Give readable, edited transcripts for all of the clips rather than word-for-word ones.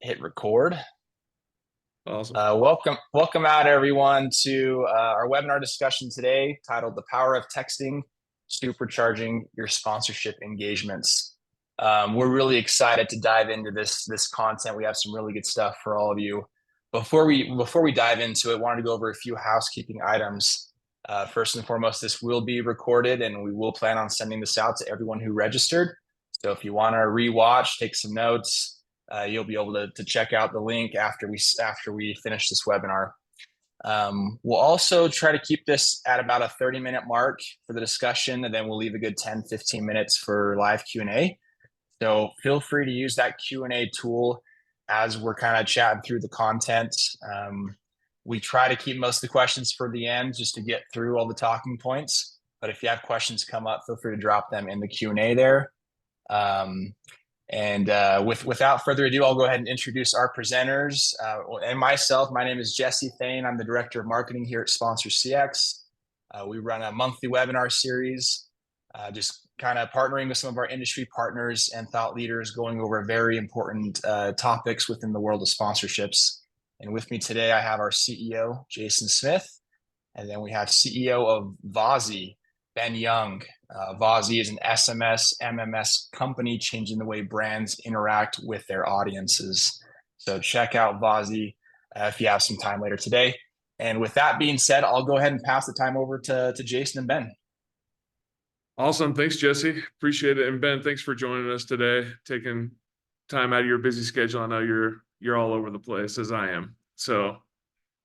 Hit record. Awesome. Welcome out everyone to our webinar discussion today titled The Power of Texting, Supercharging Your Sponsorship Engagements. We're really excited to dive into this content. We have some really good stuff for all of you. Before we dive into it, wanted to go over a few housekeeping items. First and foremost, this will be recorded and we will plan on sending this out to everyone who registered. So if you want to rewatch, take some notes, you'll be able to check out the link after we finish this webinar. We'll also try to keep this at about a 30-minute mark for the discussion, and then we'll leave a good 10-15 minutes for live Q&A. So feel free to use that Q&A tool as we're kind of chatting through the content. We try to keep most of the questions for the end just to get through all the talking points. But if you have questions come up, feel free to drop them in the Q&A there. Without further ado, I'll go ahead and introduce our presenters and myself. My name is Jesse Thane. I'm the Director of Marketing here at Sponsor CX. We run a monthly webinar series, just kind of partnering with some of our industry partners and thought leaders, going over very important topics within the world of sponsorships. And with me today, I have our CEO, Jason Smith, and then we have CEO of Vozzy, Ben Young. Vozzy is an SMS, MMS company changing the way brands interact with their audiences. So check out Vozzy if you have some time later today. And with that being said, I'll go ahead and pass the time over to Jason and Ben. Awesome. Thanks, Jesse. Appreciate it. And Ben, thanks for joining us today, taking time out of your busy schedule. I know you're all over the place as I am. So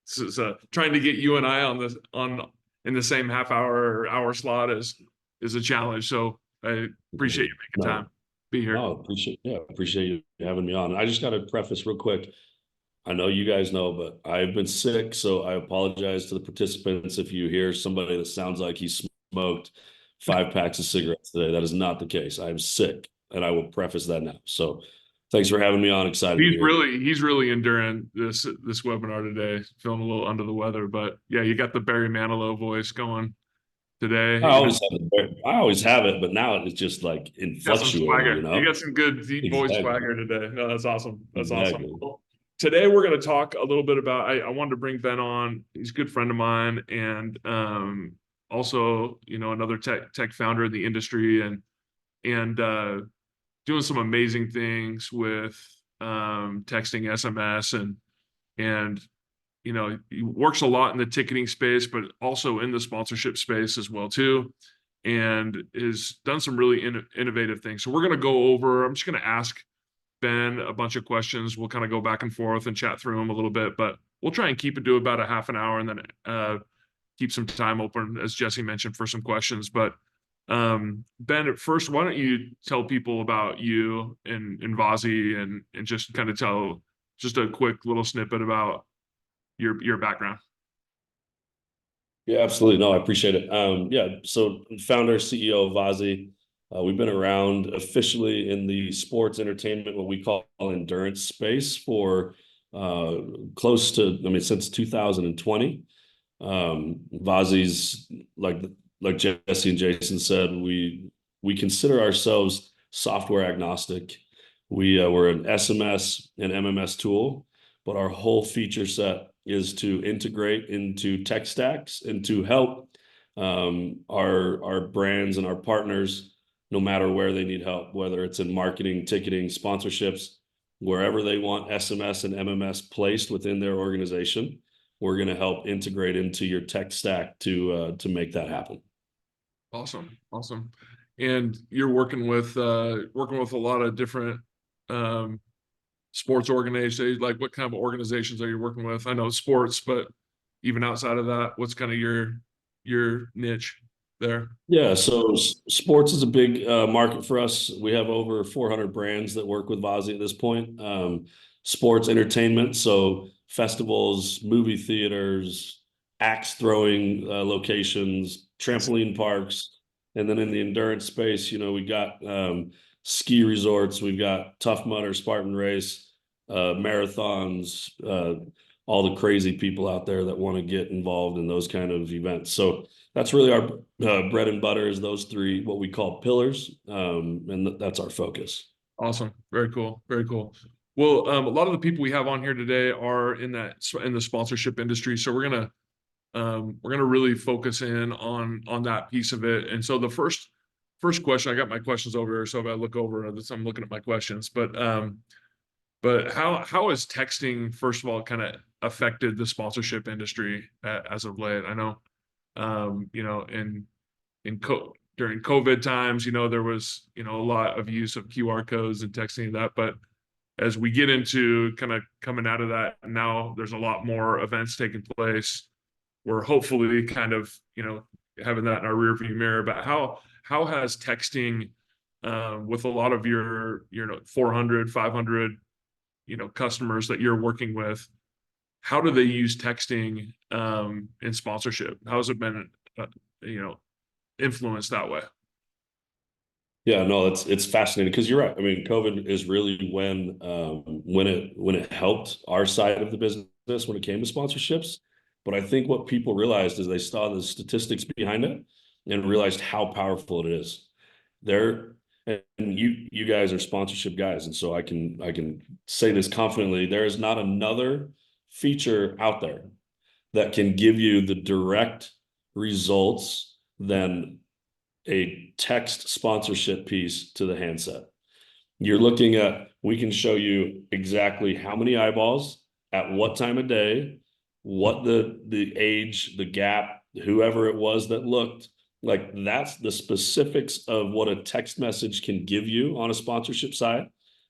this is trying to get you and I in the same half hour or hour slot is a challenge. So I appreciate you making time to be here. No, appreciate you having me on. I just got to preface real quick. I know you guys know, but I've been sick, so I apologize to the participants if you hear somebody that sounds like he smoked 5 packs of cigarettes today. That is not the case. I'm sick, and I will preface that now. So thanks for having me on. Excited. He's really enduring this webinar today. Feeling a little under the weather, but yeah, you got the Barry Manilow voice going today. I always have it, but now it's just like fluctuating. You know, you got some good deep voice swagger today. No, that's awesome. That's exactly. awesome. Well, today we're going to talk a little bit about. I wanted to bring Ben on. He's a good friend of mine, and also another tech founder in the industry, and doing some amazing things with texting, SMS, and he works a lot in the ticketing space, but also in the sponsorship space as well too, and has done some really innovative things. So we're going to go over. I'm just going to ask Ben a bunch of questions. We'll kind of go back and forth and chat through them a little bit, but we'll try and keep it to about a half an hour, and then keep some time open, as Jesse mentioned, for some questions. But Ben, at first, why don't you tell people about you and Vozzy and just kind of tell just a quick little snippet about your background. Yeah, absolutely. No, I appreciate it. So founder, CEO of Vozzy. We've been around officially in the sports entertainment, what we call endurance space, for close to, since 2020. Vozzy's like Jesse and Jason said, we consider ourselves software agnostic. We're an SMS and MMS tool, but our whole feature set is to integrate into tech stacks and to help our brands and our partners, no matter where they need help, whether it's in marketing, ticketing, sponsorships, wherever they want SMS and MMS placed within their organization, we're going to help integrate into your tech stack to make that happen. Awesome. And you're working with a lot of different sports organizations. Like, what kind of organizations are you working with? I know sports, but even outside of that, what's kind of your niche there? Yeah, so sports is a big market for us. We have over 400 brands that work with Vozzy at this point. Sports entertainment, so festivals, movie theaters, axe throwing locations, trampoline parks, and then in the endurance space, we got ski resorts, we've got Tough Mudder, Spartan Race, marathons, all the crazy people out there that want to get involved in those kind of events. So that's really our bread and butter, is those 3, what we call pillars, and that's our focus. Awesome. Very cool. Well, a lot of the people we have on here today are in the sponsorship industry, so we're gonna really focus in on that piece of it. And so the first question, I got my questions over here, so if I look over this, I'm looking at my questions. But how has texting, first of all, kind of affected the sponsorship industry as of late? I know, you know, during COVID times, you know, there was, you know, a lot of use of QR codes and texting and that, but as we get into kind of coming out of that, now there's a lot more events taking place. We're hopefully kind of, you know, having that in our rearview mirror. But how has texting, with a lot of your, you know, 400, 500, you know, customers that you're working with, how do they use texting in sponsorship? How has it been, you know, influenced that way? Yeah, no, it's fascinating because you're right. I mean, COVID is really when it helped our side of the business when it came to sponsorships. But I think what people realized is they saw the statistics behind it and realized how powerful it is. There, and you guys are sponsorship guys, and so I can say this confidently. There is not another feature out there that can give you the direct results than a text sponsorship piece to the handset. You're looking at, we can show you exactly how many eyeballs at what time of day, what the age, the gap, whoever it was that looked. Like, that's the specifics of what a text message can give you on a sponsorship side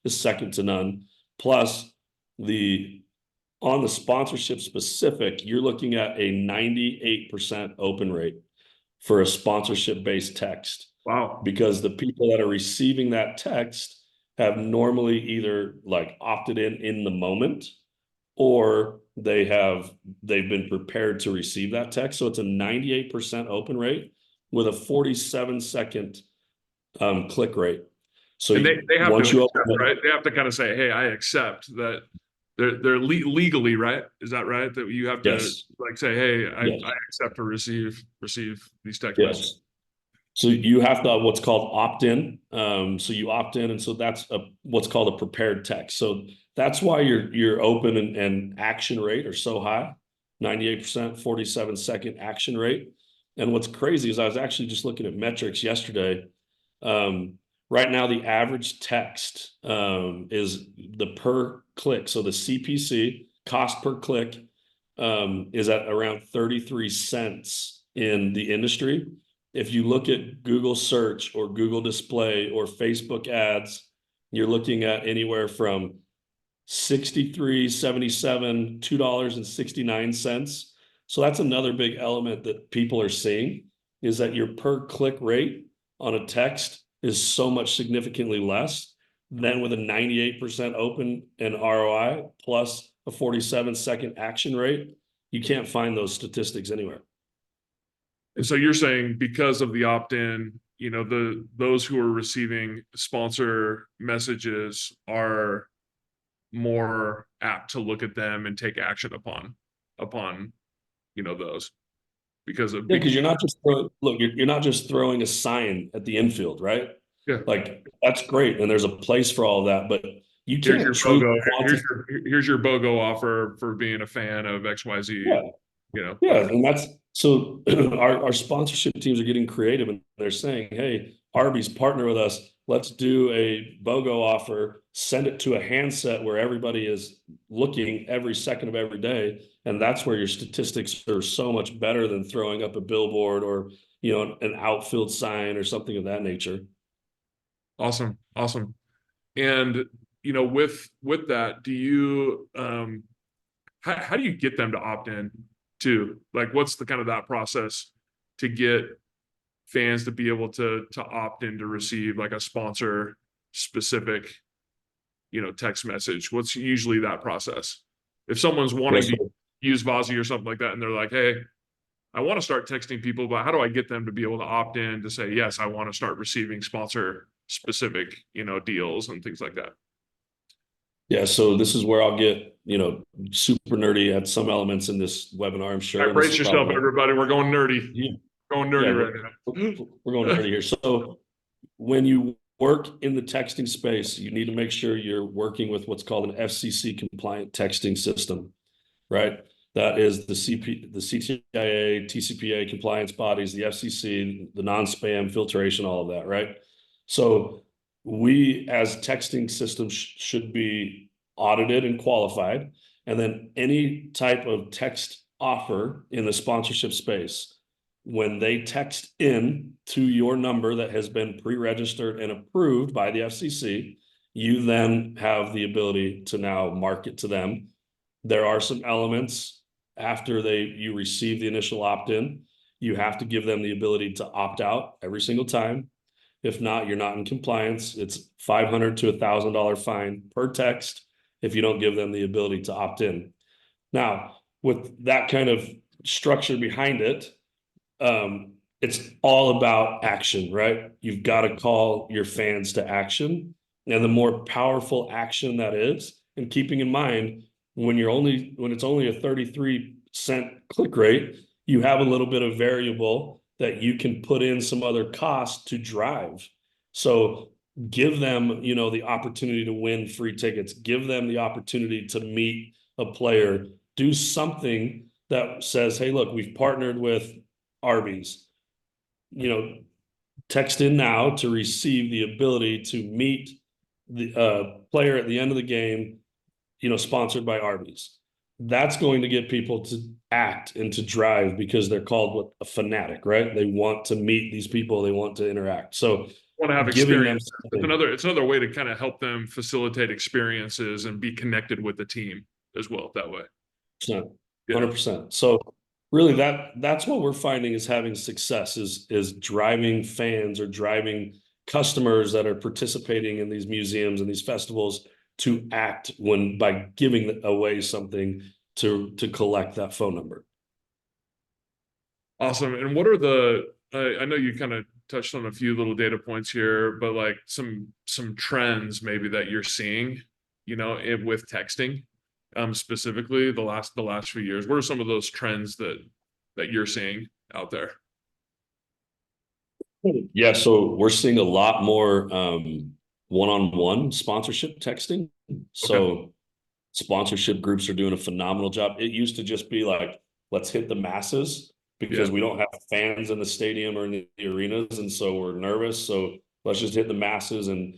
is second to none. Plus, on the sponsorship specific, you're looking at a 98% open rate for a sponsorship based text, Wow. because the people that are receiving that text have normally either like opted in the moment, or they've been prepared to receive that text. So it's a 98% open rate with a 47-second click rate. So And they have to once you accept, open it, right? They have to kind of say, "Hey, I accept that." They're legally, right? Is that right? That you have to yes, like say, "Hey, yes, I accept to receive these text messages." yes. So you have to what's called opt-in. So you opt in, and so that's what's called a prepared text. So that's why your open and action rate are so high, 98%, 47-second action rate. And what's crazy is I was actually just looking at metrics yesterday. Right now, the average text is the per click. So the CPC, cost per click, is at around 33 cents in the industry. If you look at Google search or Google display or Facebook ads, you're looking at anywhere from 63.77, $2.69. So that's another big element that people are seeing, is that your per click rate on a text is so much significantly less than with a 98% open and ROI plus a 47-second action rate. You can't find those statistics anywhere. And so you're saying because of the opt-in, you know, those who are receiving sponsor messages are more apt to look at them and take action upon, you know, those because of Yeah, because you're not just you're not just throwing a sign at the infield, right? yeah. Like, that's great, and there's a place for all of that, but you Here's can't your truly BOGO. quantify. Here's your BOGO offer for being a fan of XYZ. Yeah, You know, yeah, whatever. and that's so our sponsorship teams are getting creative, and they're saying, "Hey, Arby's, partner with us. Let's do a BOGO offer. Send it to a handset where everybody is looking every second of every day." And that's where your statistics are so much better than throwing up a billboard or, an outfield sign or something of that nature. Awesome, awesome. And you know, with that, do you how do you get them to opt in too? Like, what's the kind of that process to get fans to be able to opt in to receive like a sponsor specific, you know, text message? What's usually that process? If someone's wanting Yes. to use Vozzy or something like that, and they're like, "Hey, I want to start texting people, but how do I get them to be able to opt in to say, yes, I want to start receiving sponsor specific, you know, deals and things like that?" Yeah, so this is where I'll get, super nerdy at some elements in this webinar, I'm All sure. right, And this brace is yourself, probably, everybody. We're going nerdy. yeah, Going yeah, nerdy we're, right we're going nerdy here. So when you work in the texting space, you need to make sure you're working with what's called an FCC compliant texting system, right? That is the CTIA, TCPA compliance bodies, the FCC, the non-spam filtration, all of that, right? So we as texting systems should be audited and qualified. And then any type of text offer in the sponsorship space, when they text in to your number that has been pre-registered and approved by the FCC, you then have the ability to now market to them. There are some elements after you receive the initial opt-in. You have to give them the ability to opt out every single time. If not, you're not in compliance. It's $500 to $1,000 fine per text if you don't give them the ability to opt in. Now, with that kind of structure behind it, it's all about action, right? You've got to call your fans to action. And the more powerful action that is, and keeping in mind, when it's only a 33-cent click rate, you have a little bit of variable that you can put in some other cost to drive. So give them, the opportunity to win free tickets, give them the opportunity to meet a player, do something that says, hey, look, we've partnered with Arby's, text in now to receive the ability to meet the player at the end of the game, sponsored by Arby's. That's going to get people to act and to drive because they're called a fanatic, right? They want to meet these people. They want to interact. So want to have giving them experience. It's another way to kind of help them facilitate experiences and be connected with the team as well that way. 100%. So really that's what we're finding is having success is driving fans or driving customers that are participating in these museums and these festivals to act by giving away something to collect that phone number. Awesome. And what are I know you kind of touched on a few little data points here, but like some trends maybe that you're seeing, with texting, specifically the last few years. What are some of those trends that you're seeing out there? Yeah, so we're seeing a lot more one-on-one sponsorship texting. So sponsorship groups are doing a phenomenal job. It used to just be like, let's hit the masses because we don't have fans in the stadium or in the arenas. And so we're nervous. So let's just hit the masses and,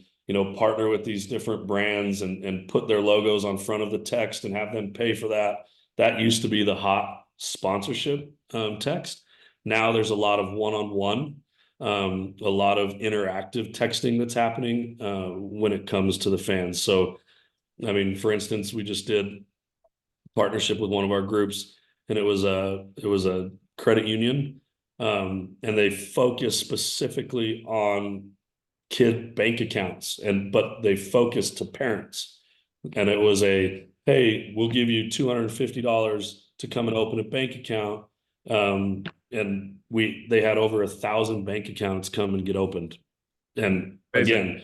partner with these different brands and put their logos on front of the text and have them pay for that. That used to be the hot sponsorship text. Now there's a lot of one-on-one, a lot of interactive texting that's happening when it comes to the fans. So, I mean, for instance, we just did partnership with one of our groups, and it was a credit union, and they focus specifically on kid bank accounts, but they focused to parents, and it was hey, we'll give you $250 to come and open a bank account, and they had over 1,000 bank accounts come and get opened, and again,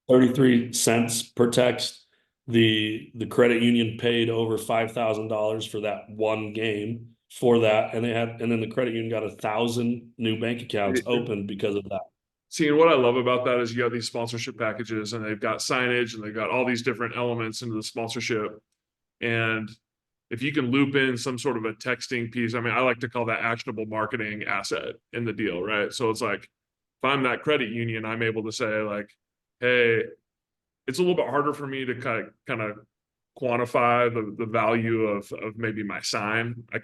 33 cents per text. The credit union paid over $5,000 for that one game for that, and then the credit union got 1,000 new bank accounts opened because of that. See, and what I love about that is you have these sponsorship packages and they've got signage and they've got all these different elements into the sponsorship. And if you can loop in some sort of a texting piece, I mean, I like to call that actionable marketing asset in the deal, right? So it's like, if I'm that credit union, I'm able to say like, hey, it's a little bit harder for me to kind of quantify the value of maybe my sign. I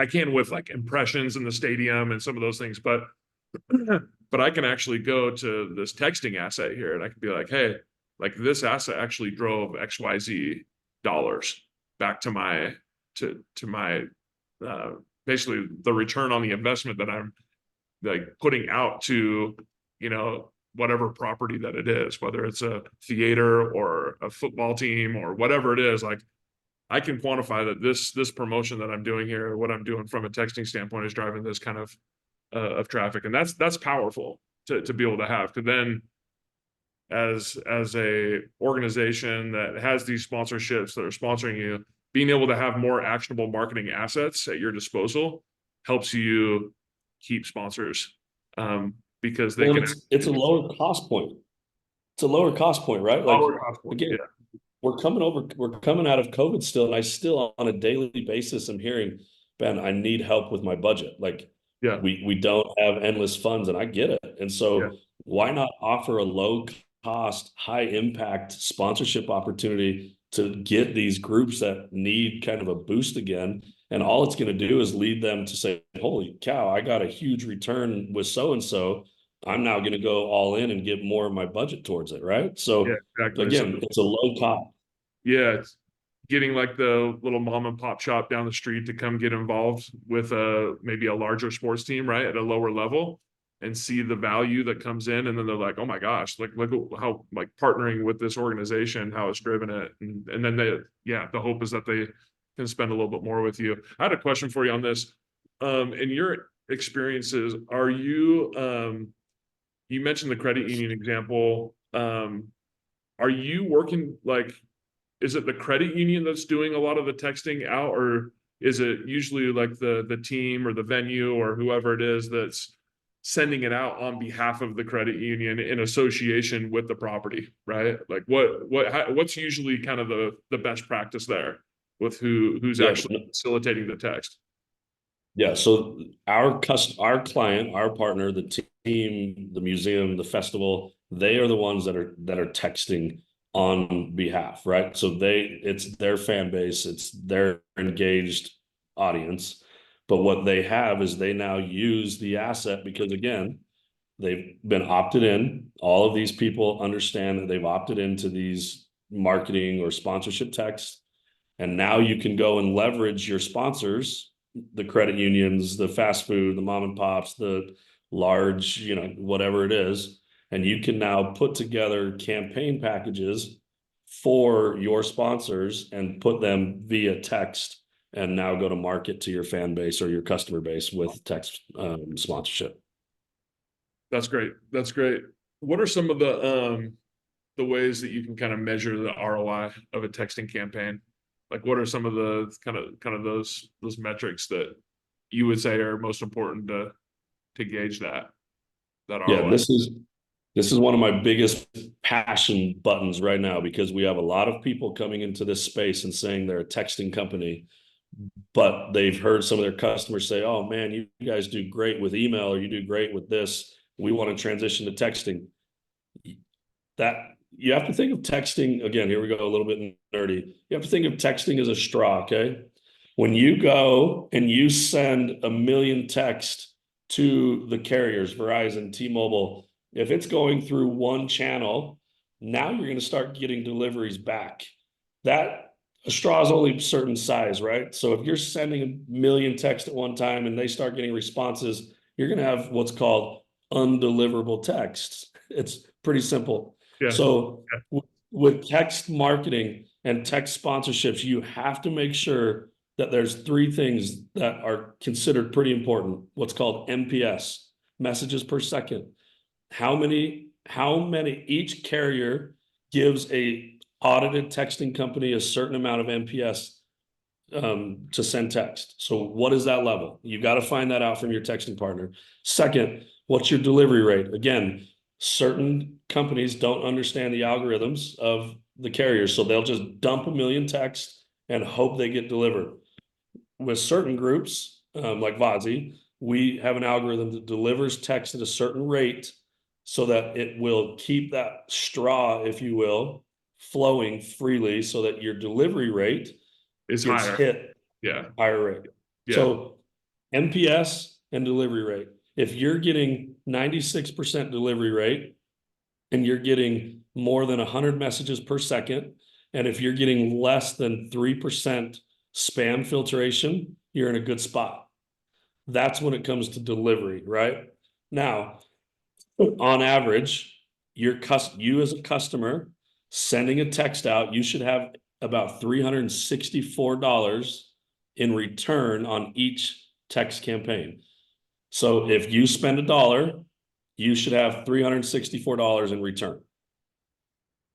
can with like impressions in the stadium and some of those things, but I can actually go to this texting asset here and I can be like, hey, like this asset actually drove XYZ dollars back to my basically the return on the investment that I'm like putting out to, whatever property that it is, whether it's a theater or a football team or whatever it is. Like I can quantify that this promotion that I'm doing here, what I'm doing from a texting standpoint is driving this kind of traffic. And that's powerful to be able to have. Because then as a organization that has these sponsorships that are sponsoring you, being able to have more actionable marketing assets at your disposal helps you keep sponsors, because they it's a lower cost point. it's a lower cost point, right? Like Lower cost point. again, Yeah. we're coming out of COVID still, and I still on a daily basis am hearing, Ben, I need help with my budget. Like Yeah. we don't have endless funds, and I get it. And Yeah. so why not offer a low cost, high impact sponsorship opportunity to get these groups that need kind of a boost again? And all it's going to do is lead them to say, holy cow, I got a huge return with so and so. I'm now going to go all in and give more of my budget towards it, right? Yeah, So exactly. So again, it's a low cost. yeah, it's getting like the little mom and pop shop down the street to come get involved with maybe a larger sports team, right, at a lower level, and see the value that comes in, and then they're like, oh my gosh, like look at how like partnering with this organization, how it's driven it, and then the hope is that they can spend a little bit more with you. I had a question for you on this. In your experiences, are you mentioned the credit union example. Are you working like, is it the credit union that's doing a lot of the texting out, or is it usually like the team or the venue or whoever it is that's sending it out on behalf of the credit union in association with the property, right? Like what's usually kind of the best practice there with who's Yeah. actually facilitating the text? Yeah. So our client, our partner, the team, the museum, the festival, they are the ones that are texting on behalf, right? So it's their fan base, it's their engaged audience. But what they have is they now use the asset because again, they've been opted in. All of these people understand that they've opted into these marketing or sponsorship texts. And now you can go and leverage your sponsors, the credit unions, the fast food, the mom and pops, the large, whatever it is. And you can now put together campaign packages for your sponsors and put them via text and now go to market to your fan base or your customer base with text sponsorship. That's great. That's great. What are some of the ways that you can kind of measure the ROI of a texting campaign? Like what are some of the kind of those metrics that you would say are most important to gauge that Yeah, ROI? this is one of my biggest passion buttons right now because we have a lot of people coming into this space and saying they're a texting company, but they've heard some of their customers say, "Oh man, you guys do great with email or you do great with this. We want to transition to texting." That you have to think of texting again. Here we go, a little bit nerdy. You have to think of texting as a straw, okay? When you go and you send a million texts to the carriers, Verizon, T-Mobile, if it's going through one channel, now you're going to start getting deliveries back. That a straw is only a certain size, right? So if you're sending a million texts at one time and they start getting responses, you're going to have what's called undeliverable texts. It's pretty simple. Yeah. So with text marketing and text sponsorships, you have to make sure that there's three things that are considered pretty important. What's called MPS, messages per second. How many each carrier gives a audited texting company a certain amount of MPS to send text. So what is that level? You got to find that out from your texting partner. Second, what's your delivery rate? Again, certain companies don't understand the algorithms of the carriers, so they'll just dump a million texts and hope they get delivered. With certain groups, like Vazi, we have an algorithm that delivers text at a certain rate so that it will keep that straw, if you will, flowing freely so that your delivery rate Is gets higher. hit Yeah. higher rate. Yeah. So MPS and delivery rate. If you're getting 96% delivery rate and you're getting more than 100 messages per second, and if you're getting less than 3% spam filtration, you're in a good spot. That's when it comes to delivery, right? Now, on average, you as a customer sending a text out, you should have about $364 in return on each text campaign. So if you spend $1, you should have $364 in return.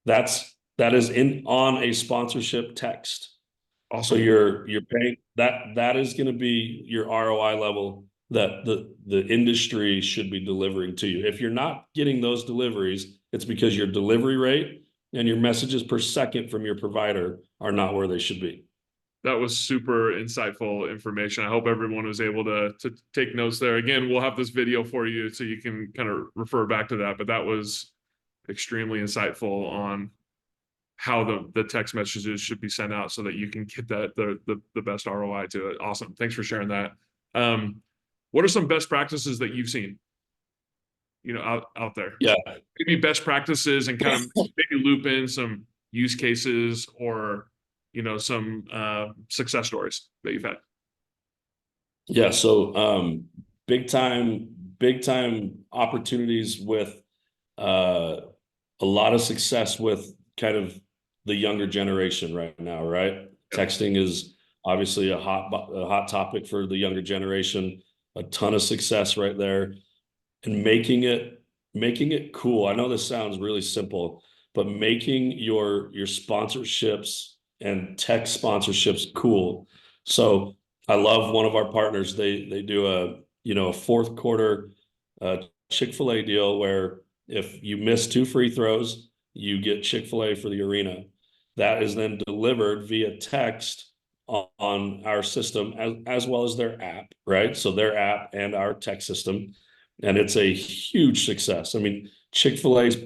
That is on a sponsorship text. Awesome. So you're paying that is going to be your ROI level that the industry should be delivering to you. If you're not getting those deliveries, it's because your delivery rate and your messages per second from your provider are not where they should be. That was super insightful information. I hope everyone was able to take notes there. Again, we'll have this video for you so you can kind of refer back to that, but that was extremely insightful on how the text messages should be sent out so that you can get that the best ROI to it. Awesome. Thanks for sharing that. What are some best practices that you've seen, out there? Yeah. Maybe best practices and kind of maybe loop in some use cases or, some success stories that you've had. Yeah. So big time opportunities with a lot of success with kind of the younger generation right now, right? Texting is obviously a hot topic for the younger generation. A ton of success right there, and making it cool. I know this sounds really simple, but making your sponsorships and tech sponsorships cool. So I love one of our partners. They do a fourth quarter Chick-fil-A deal where if you miss 2 free throws, you get Chick-fil-A for the arena. That is then delivered via text on our system as well as their app, right? So their app and our tech system. And it's a huge success. I mean, Chick-fil-A is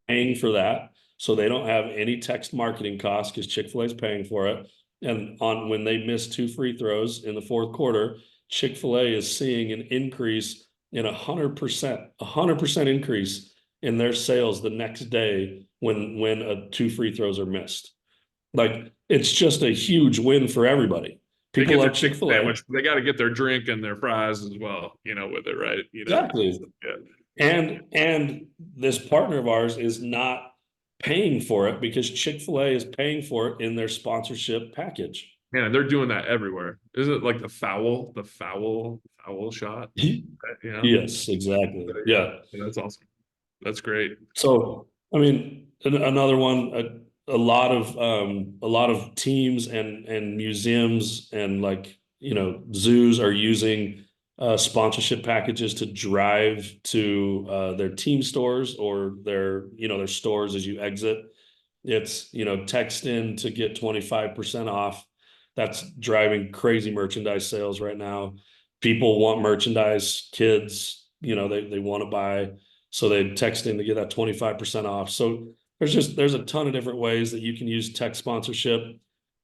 paying for that. So they don't have any text marketing costs because Chick-fil-A is paying for it. And when they miss 2 free throws in the fourth quarter, Chick-fil-A is seeing an increase in 100% increase in their sales the next day when 2 free throws are missed. Like, it's just a huge win for everybody. People love Chick-fil-A. They got to get their drink and their fries as well, with it, right? Exactly. Yeah. And this partner of ours is not paying for it because Chick-fil-A is paying for it in their sponsorship package. Man, they're doing that everywhere. Isn't it like the foul shot? Yes, exactly. Yeah. That's awesome. That's great. So, I mean, another one, a lot of teams and museums and zoos are using sponsorship packages to drive to their team stores or their stores as you exit. It's text in to get 25% off. That's driving crazy merchandise sales right now. People want merchandise, kids, they want to buy. So they text in to get that 25% off. So there's a ton of different ways that you can use text sponsorship,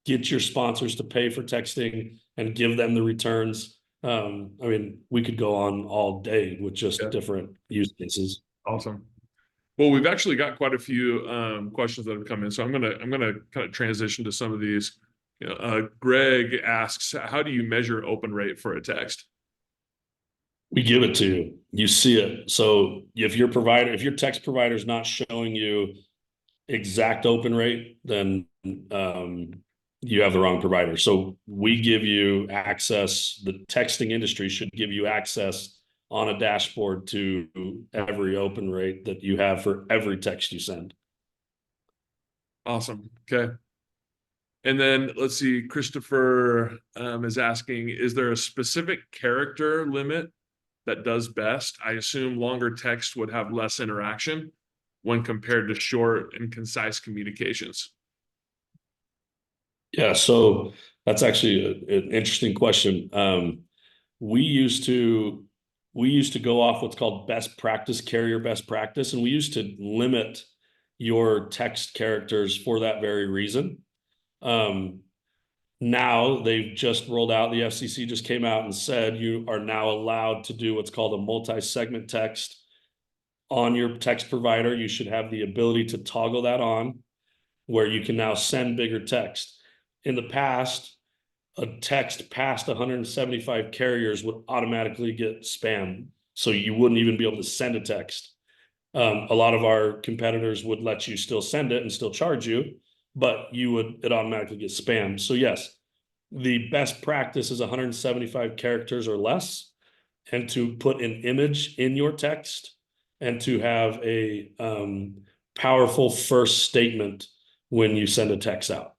get your sponsors to pay for texting and give them the returns. I mean, we could go on all day with just different use cases. Awesome. Well, we've actually got quite a few questions that have come in, so I'm gonna kind of transition to some of these. Greg asks, how do you measure open rate for a text? We give it to you. You see it. So if your text provider is not showing you exact open rate, then you have the wrong provider. So we give you access. The texting industry should give you access on a dashboard to every open rate that you have for every text you send. Awesome. Okay. And then let's see, Christopher is asking, is there a specific character limit that does best? I assume longer text would have less interaction when compared to short and concise communications. Yeah, so that's actually an interesting question. We used to go off what's called best practice, carrier best practice, and we used to limit your text characters for that very reason. Now they've just rolled out, the FCC just came out and said you are now allowed to do what's called a multi-segment text on your text provider. You should have the ability to toggle that on where you can now send bigger text. In the past, a text past 175 carriers would automatically get spam. So you wouldn't even be able to send a text. A lot of our competitors would let you still send it and still charge you, but it automatically get spammed. So yes, the best practice is 175 characters or less, and to put an image in your text and to have a powerful first statement when you send a text out.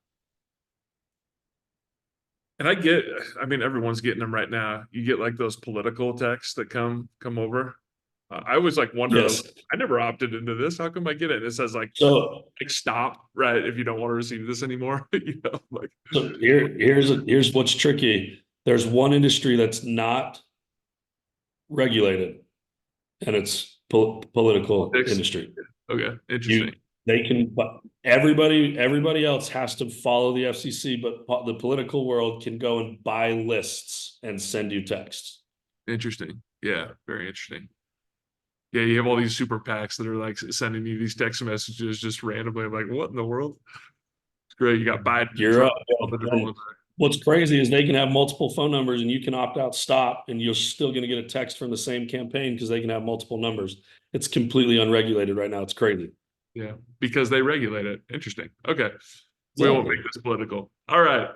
And I mean, everyone's getting them right now. You get like those political texts that come over. I always like wonder, Yes. I never opted into this. How come I get it? And it says So like stop, right? If you don't want to receive this anymore, like here's what's tricky. There's one industry that's not regulated, and it's political politics. industry. Okay, You interesting. they can, but everybody else has to follow the FCC, but the political world can go and buy lists and send you texts. Interesting. Yeah, very interesting. Yeah, you have all these super PACs that are like sending you these text messages just randomly. I'm like, what in the world? It's great. You got Biden and You're Trump, up. all the different And ones. what's crazy is they can have multiple phone numbers and you can opt out stop and you're still going to get a text from the same campaign because they can have multiple numbers. It's completely unregulated right now. It's crazy. Yeah, because they regulate it. Interesting. Okay. We won't make Exactly. this political. All right.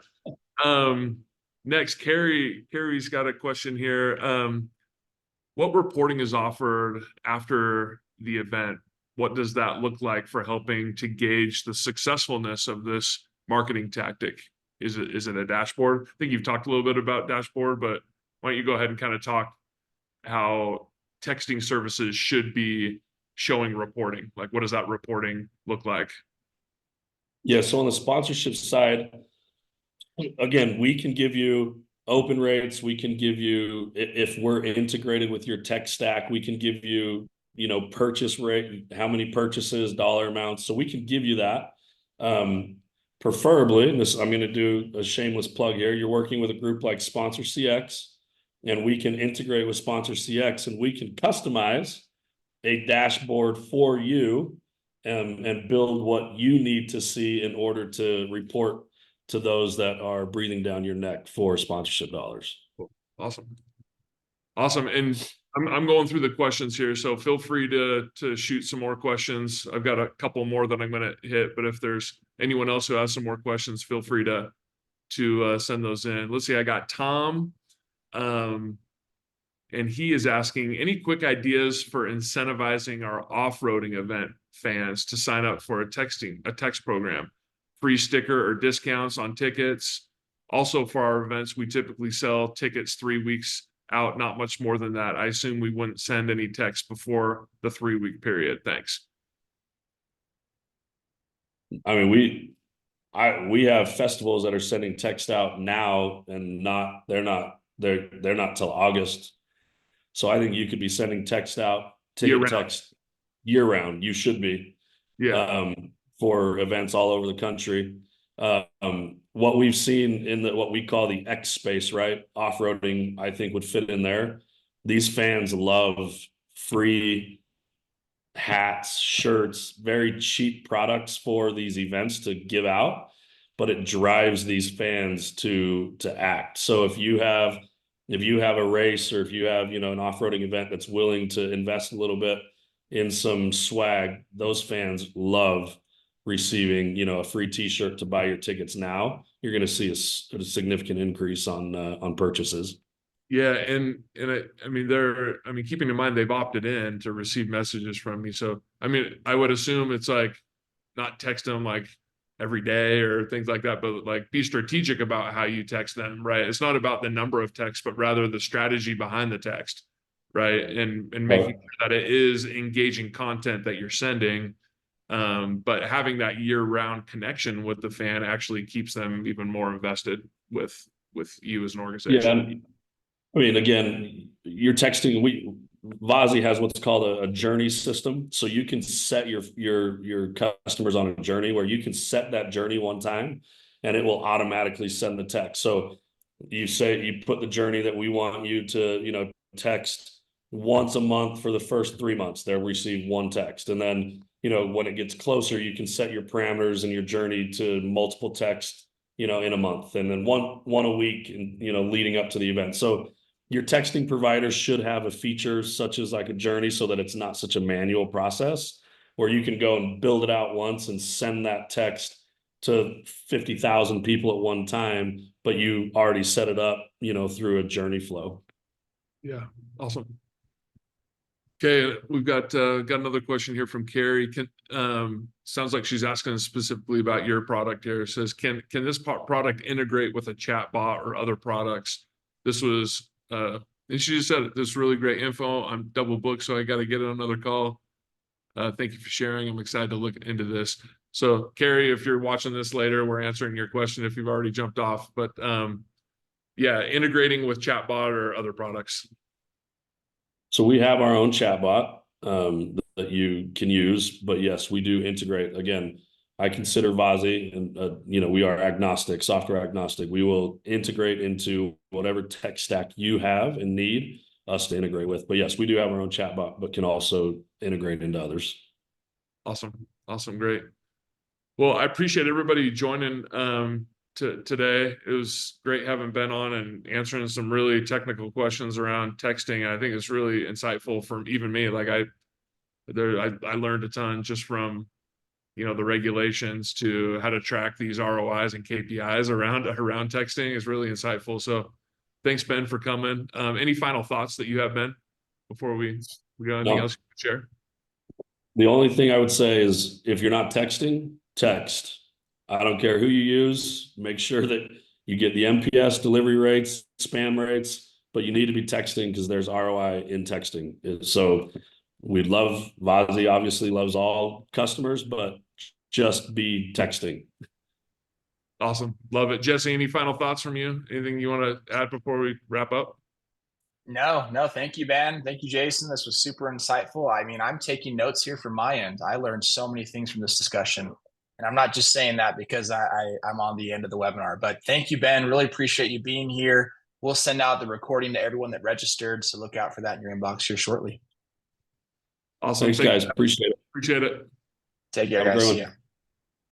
Um, next, Carrie's got a question here. What reporting is offered after the event? What does that look like for helping to gauge the successfulness of this marketing tactic? Is it a dashboard? I think you've talked a little bit about dashboard, but why don't you go ahead and kind of talk how texting services should be showing reporting? Like, what does that reporting look like? Yeah. So on the sponsorship side, again, we can give you open rates. We can give you, if we're integrated with your tech stack, we can give you, purchase rate, how many purchases, dollar amounts. So we can give you that. Preferably, and this, I'm going to do a shameless plug here. You're working with a group like Sponsor CX, and we can integrate with Sponsor CX, and we can customize a dashboard for you, and build what you need to see in order to report to those that are breathing down your neck for sponsorship dollars. Awesome. Awesome. And I'm going through the questions here, so feel free to shoot some more questions. I've got a couple more that I'm going to hit, but if there's anyone else who has some more questions, feel free to send those in. Let's see. I got Tom, and he is asking any quick ideas for incentivizing our off-roading event fans to sign up for a text program, free sticker or discounts on tickets. Also, for our events, we typically sell tickets 3 weeks out, not much more than that. I assume we wouldn't send any text before the 3 week period. Thanks. I mean, we have festivals that are sending text out now, and they're not till August. So I think you could be sending text out, Year ticket round. text year round. You should be, Yeah. for events all over the country. What we've seen in what we call the X space, right? Off-roading, I think would fit in there. These fans love free hats, shirts, very cheap products for these events to give out, but it drives these fans to act. So if you have a race, or if you have, an off-roading event that's willing to invest a little bit in some swag, those fans love receiving, a free t-shirt to buy your tickets now. You're going to see a significant increase on purchases. Yeah, I mean, keeping in mind they've opted in to receive messages from me. So I mean, I would assume it's like not text them like every day or things like that, but like be strategic about how you text them, right? It's not about the number of texts, but rather the strategy behind the text, right? And making Right. sure that it is engaging content that you're sending. But having that year-round connection with the fan actually keeps them even more invested with you as an Yeah. organization. I mean, again, you're texting. Vazi has what's called a journey system, so you can set your customers on a journey where you can set that journey one time, and it will automatically send the text. So you put the journey that we want you to, text once a month for the first 3 months. They'll receive one text, and then, when it gets closer, you can set your parameters and your journey to multiple texts, in a month, and then one a week, and leading up to the event. So your texting provider should have a feature such as like a journey, so that it's not such a manual process, where you can go and build it out once and send that text to 50,000 people at one time, but you already set it up, through a journey flow. Yeah, awesome. Okay, we've got another question here from Carrie. Sounds like she's asking specifically about your product here. It says, can this product integrate with a chat bot or other products? This was and she just said this is really great info. I'm double booked, so I got to get on another call. Thank you for sharing. I'm excited to look into this. So Carrie, if you're watching this later, we're answering your question if you've already jumped off. But yeah, integrating with chatbot or other products. So we have our own chatbot that you can use, but yes, we do integrate. Again, I consider Vazi, and we are agnostic, software agnostic. We will integrate into whatever tech stack you have and need us to integrate with. But yes, we do have our own chatbot, but can also integrate into others. Awesome, great. Well, I appreciate everybody joining today. It was great having Ben on and answering some really technical questions around texting. I think it's really insightful from even me. Like I learned a ton just from the regulations to how to track these ROIs and KPIs around texting is really insightful. So thanks, Ben, for coming. Any final thoughts that you have, Ben, before we go? Anything else you can share? The only thing I would say is if you're not texting, text. I don't care who you use. Make sure that you get the MPS delivery rates, spam rates, but you need to be texting because there's ROI in texting. So we love Vazi, obviously loves all customers, but just be texting. Awesome. Love it. Jesse, any final thoughts from you? Anything you want to add before we wrap up? No, thank you, Ben. Thank you, Jason. This was super insightful. I mean, I'm taking notes here from my end. I learned so many things from this discussion. And I'm not just saying that because I'm on the end of the webinar, but thank you, Ben. Really appreciate you being here. We'll send out the recording to everyone that registered. So look out for that in your inbox here shortly. Awesome. Thanks, guys. Appreciate it. Appreciate it. Take care, guys. See ya.